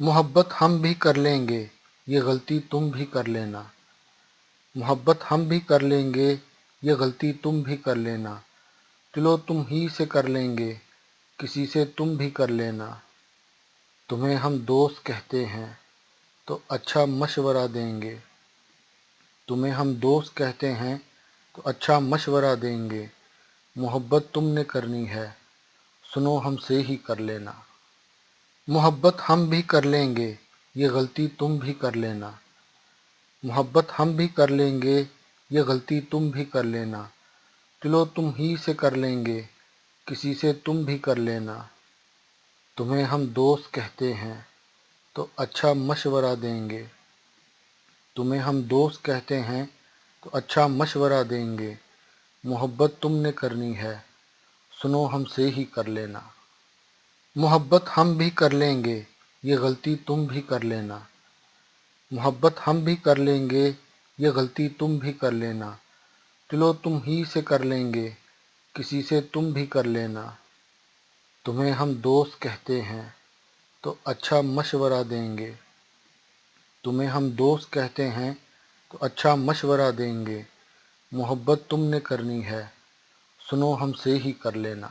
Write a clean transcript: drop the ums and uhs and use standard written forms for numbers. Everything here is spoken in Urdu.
محبت ہم بھی کر لیں گے، یہ غلطی تم بھی کر لینا۔ محبت ہم بھی کر لیں گے، یہ غلطی تم بھی کر لینا۔ چلو تم ہی سے کر لیں گے، کسی سے تم بھی کر لینا۔ تمہیں ہم دوست کہتے ہیں تو اچھا مشورہ دیں گے۔ تمہیں ہم دوست کہتے ہیں تو اچھا مشورہ دیں گے۔ محبت تم نے کرنی ہے، سنو ہم سے ہی کر لینا۔ محبت ہم بھی کر لیں گے، یہ غلطی تم بھی کر لینا۔ محبت ہم بھی کر لیں گے، یہ غلطی تم بھی کر لینا۔ چلو تم ہی سے کر لیں گے، کسی سے تم بھی کر لینا۔ تمہیں ہم دوست کہتے ہیں تو اچھا مشورہ دیں گے۔ تمہیں ہم دوست کہتے ہیں تو اچھا مشورہ دیں گے۔ محبت تم نے کرنی ہے، سنو ہم سے ہی کر لینا۔ محبت ہم بھی کر لیں گے، یہ غلطی تم بھی کر لینا۔ محبت ہم بھی کر لیں گے، یہ غلطی تم بھی کر لینا۔ چلو تم ہی سے کر لیں گے، کسی سے تم بھی کر لینا۔ تمہیں ہم دوست کہتے ہیں تو اچھا مشورہ دیں گے۔ تمہیں ہم دوست کہتے ہیں تو اچھا مشورہ دیں گے۔ محبت تم نے کرنی ہے، سنو ہم سے ہی کر لینا۔